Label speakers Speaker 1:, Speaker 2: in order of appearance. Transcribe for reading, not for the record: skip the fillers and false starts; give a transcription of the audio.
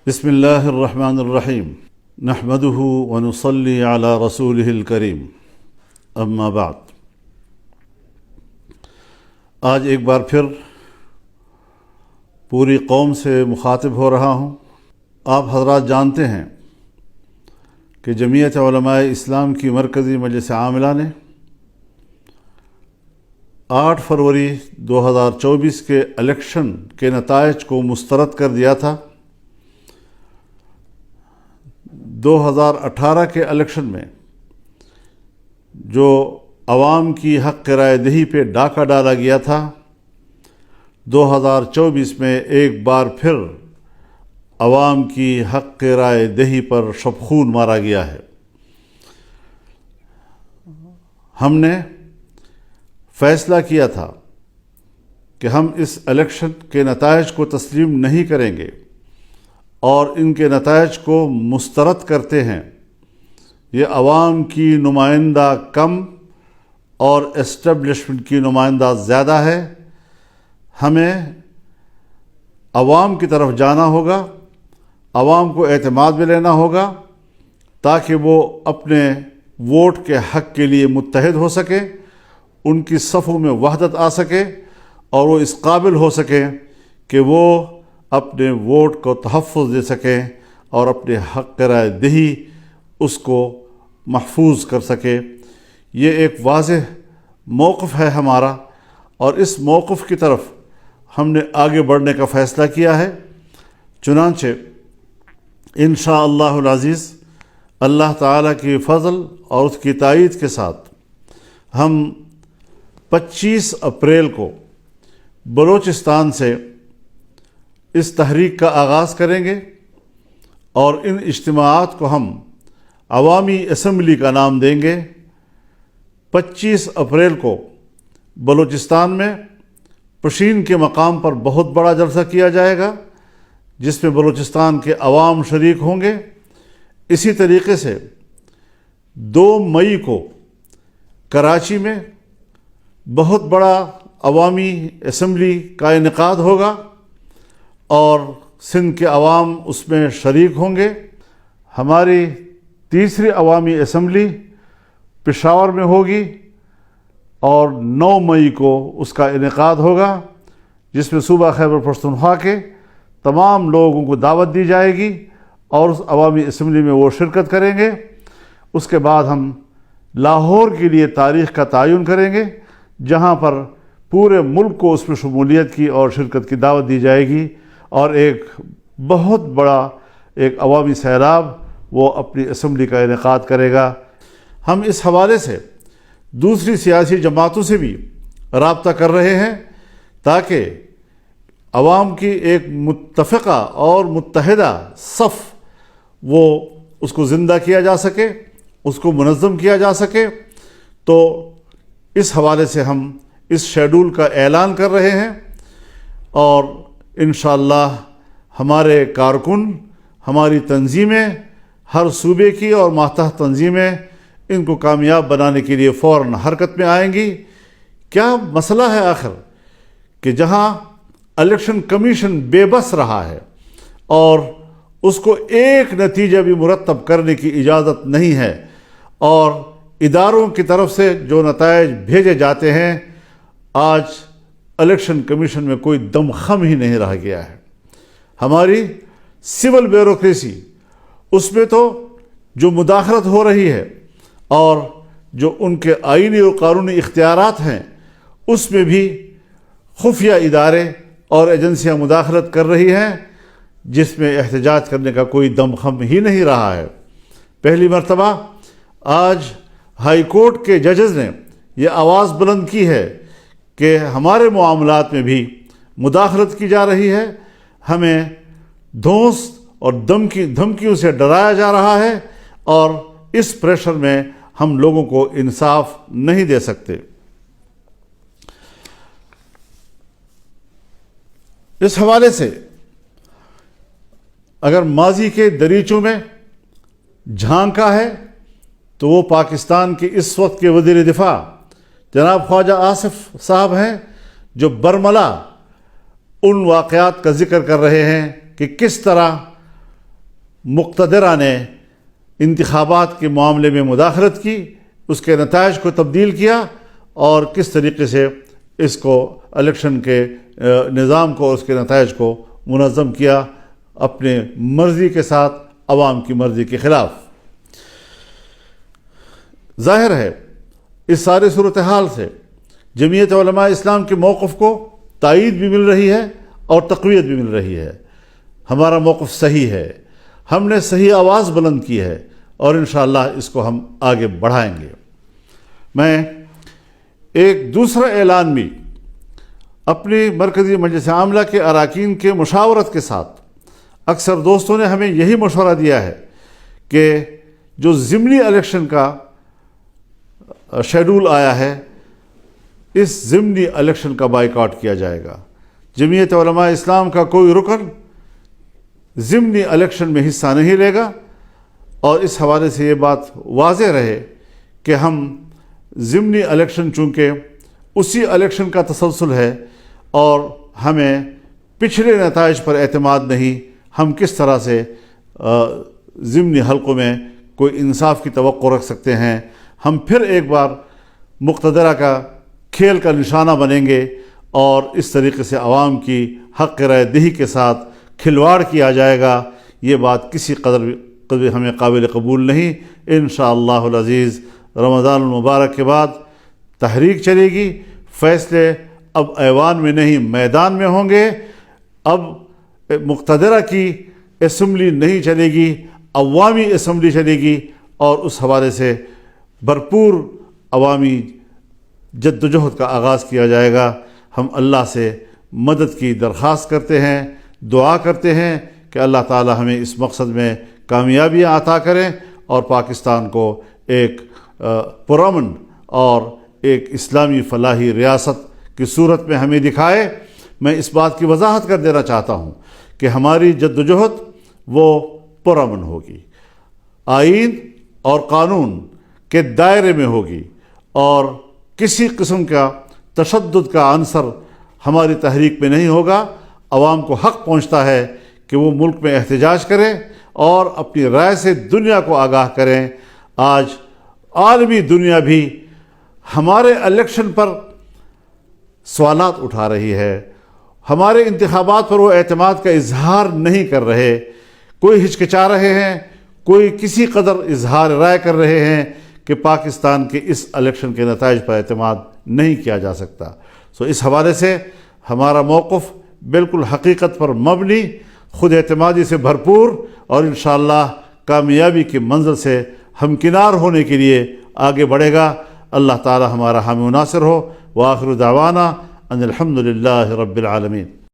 Speaker 1: بسم اللہ الرحمن الرحیم نحمده ونصلی علی رسولہ الکریم اما بعد۔ آج ایک بار پھر پوری قوم سے مخاطب ہو رہا ہوں۔ آپ حضرات جانتے ہیں کہ جمعیت علماء اسلام کی مرکزی مجلس عاملہ نے 8 فروری 2024 کے الیکشن کے نتائج کو مسترد کر دیا تھا۔ 2018 کے الیکشن میں جو عوام کی حق رائے دہی پہ ڈاکہ ڈالا گیا تھا، 2024 میں ایک بار پھر عوام کی حق رائے دہی پر شبخون مارا گیا ہے۔ ہم نے فیصلہ کیا تھا کہ ہم اس الیکشن کے نتائج کو تسلیم نہیں کریں گے اور ان کے نتائج کو مسترد کرتے ہیں۔ یہ عوام کی نمائندہ کم اور اسٹیبلشمنٹ کی نمائندہ زیادہ ہے۔ ہمیں عوام کی طرف جانا ہوگا، عوام کو اعتماد میں لینا ہوگا تاکہ وہ اپنے ووٹ کے حق کے لیے متحد ہو سکے، ان کی صفوں میں وحدت آ سکے اور وہ اس قابل ہو سکے کہ وہ اپنے ووٹ کو تحفظ دے سکیں اور اپنے حق رائے دہی اس کو محفوظ کر سکے۔ یہ ایک واضح موقف ہے ہمارا اور اس موقف کی طرف ہم نے آگے بڑھنے کا فیصلہ کیا ہے۔ چنانچہ انشاءاللہ العزیز اللہ تعالیٰ کی فضل اور اس کی تائید کے ساتھ ہم 25 اپریل کو بلوچستان سے اس تحریک کا آغاز کریں گے اور ان اجتماعات کو ہم عوامی اسمبلی کا نام دیں گے۔ 25 اپریل کو بلوچستان میں پشین کے مقام پر بہت بڑا جلسہ کیا جائے گا جس میں بلوچستان کے عوام شریک ہوں گے۔ اسی طریقے سے 2 مئی کو کراچی میں بہت بڑا عوامی اسمبلی کا انعقاد ہوگا اور سندھ کے عوام اس میں شریک ہوں گے۔ ہماری تیسری عوامی اسمبلی پشاور میں ہوگی اور 9 مئی کو اس کا انعقاد ہوگا جس میں صوبہ خیبر پختونخوا کے تمام لوگوں کو دعوت دی جائے گی اور اس عوامی اسمبلی میں وہ شرکت کریں گے۔ اس کے بعد ہم لاہور کے لیے تاریخ کا تعین کریں گے جہاں پر پورے ملک کو اس میں شمولیت کی اور شرکت کی دعوت دی جائے گی اور ایک بہت بڑا ایک عوامی سیلاب وہ اپنی اسمبلی کا انعقاد کرے گا۔ ہم اس حوالے سے دوسری سیاسی جماعتوں سے بھی رابطہ کر رہے ہیں تاکہ عوام کی ایک متفقہ اور متحدہ صف وہ اس کو زندہ کیا جا سکے، اس کو منظم کیا جا سکے۔ تو اس حوالے سے ہم اس شیڈول کا اعلان کر رہے ہیں اور انشاءاللہ ہمارے کارکن، ہماری تنظیمیں، ہر صوبے کی اور ماتحت تنظیمیں ان کو کامیاب بنانے کے لیے فوراً حرکت میں آئیں گی۔ کیا مسئلہ ہے آخر کہ جہاں الیکشن کمیشن بے بس رہا ہے اور اس کو ایک نتیجہ بھی مرتب کرنے کی اجازت نہیں ہے اور اداروں کی طرف سے جو نتائج بھیجے جاتے ہیں، آج الیکشن کمیشن میں کوئی دم خم ہی نہیں رہ گیا ہے۔ ہماری سول بیوروکریسی اس میں تو جو مداخلت ہو رہی ہے اور جو ان کے آئینی اور قانونی اختیارات ہیں اس میں بھی خفیہ ادارے اور ایجنسیاں مداخلت کر رہی ہیں جس میں احتجاج کرنے کا کوئی دم خم ہی نہیں رہا ہے۔ پہلی مرتبہ آج ہائی کورٹ کے ججز نے یہ آواز بلند کی ہے کہ ہمارے معاملات میں بھی مداخلت کی جا رہی ہے، ہمیں دھونس اور دھمکیوں سے ڈرایا جا رہا ہے اور اس پریشر میں ہم لوگوں کو انصاف نہیں دے سکتے۔ اس حوالے سے اگر ماضی کے دریچوں میں جھانکا ہے تو وہ پاکستان کے اس وقت کے وزیر دفاع جناب خواجہ آصف صاحب ہیں جو برملا ان واقعات کا ذکر کر رہے ہیں کہ کس طرح مقتدرہ نے انتخابات کے معاملے میں مداخلت کی، اس کے نتائج کو تبدیل کیا، اور کس طریقے سے اس کو الیکشن کے نظام کو اور اس کے نتائج کو منظم کیا اپنے مرضی کے ساتھ، عوام کی مرضی کے خلاف۔ ظاہر ہے اس سارے صورتحال سے جمعیت علماء اسلام کے موقف کو تائید بھی مل رہی ہے اور تقویت بھی مل رہی ہے۔ ہمارا موقف صحیح ہے، ہم نے صحیح آواز بلند کی ہے، اور انشاءاللہ اس کو ہم آگے بڑھائیں گے۔ میں ایک دوسرا اعلان بھی اپنی مرکزی مجلس عاملہ کے اراکین کے مشاورت کے ساتھ، اکثر دوستوں نے ہمیں یہی مشورہ دیا ہے کہ جو ضمنی الیکشن کا شیڈول آیا ہے، اس ضمنی الیکشن کا بائیکاٹ کیا جائے گا۔ جمعیت علماء اسلام کا کوئی رکن ضمنی الیکشن میں حصہ نہیں لے گا، اور اس حوالے سے یہ بات واضح رہے کہ ہم ضمنی الیکشن چونکہ اسی الیکشن کا تسلسل ہے اور ہمیں پچھلے نتائج پر اعتماد نہیں، ہم کس طرح سے ضمنی حلقوں میں کوئی انصاف کی توقع رکھ سکتے ہیں؟ ہم پھر ایک بار مقتدرہ کا کھیل کا نشانہ بنیں گے، اور اس طریقے سے عوام کی حق رائے دہی کے ساتھ کھلواڑ کیا جائے گا۔ یہ بات کسی قدر ہمیں قابل قبول نہیں۔ انشاءاللہ العزیز رمضان المبارک کے بعد تحریک چلے گی، فیصلے اب ایوان میں نہیں میدان میں ہوں گے۔ اب مقتدرہ کی اسمبلی نہیں چلے گی، عوامی اسمبلی چلے گی، اور اس حوالے سے بھرپور عوامی جدوجہد کا آغاز کیا جائے گا۔ ہم اللہ سے مدد کی درخواست کرتے ہیں، دعا کرتے ہیں کہ اللہ تعالی ہمیں اس مقصد میں کامیابیاں عطا کریں، اور پاکستان کو ایک پرامن اور ایک اسلامی فلاحی ریاست کی صورت میں ہمیں دکھائے۔ میں اس بات کی وضاحت کر دینا چاہتا ہوں کہ ہماری جدوجہد وہ پرامن ہوگی، آئین اور قانون کے دائرے میں ہوگی، اور کسی قسم کا تشدد کا عنصر ہماری تحریک میں نہیں ہوگا۔ عوام کو حق پہنچتا ہے کہ وہ ملک میں احتجاج کریں اور اپنی رائے سے دنیا کو آگاہ کریں۔ آج عالمی دنیا بھی ہمارے الیکشن پر سوالات اٹھا رہی ہے، ہمارے انتخابات پر وہ اعتماد کا اظہار نہیں کر رہے، کوئی ہچکچا رہے ہیں، کوئی کسی قدر اظہار رائے کر رہے ہیں کہ پاکستان کے اس الیکشن کے نتائج پر اعتماد نہیں کیا جا سکتا۔ اس حوالے سے ہمارا موقف بالکل حقیقت پر مبنی، خود اعتمادی سے بھرپور، اور انشاءاللہ کامیابی کی منزل سے ہمکنار ہونے کے لیے آگے بڑھے گا۔ اللہ تعالی ہمارا حامی و ناصر ہو۔ وآخر دعوانا ان الحمد للہ رب العالمین۔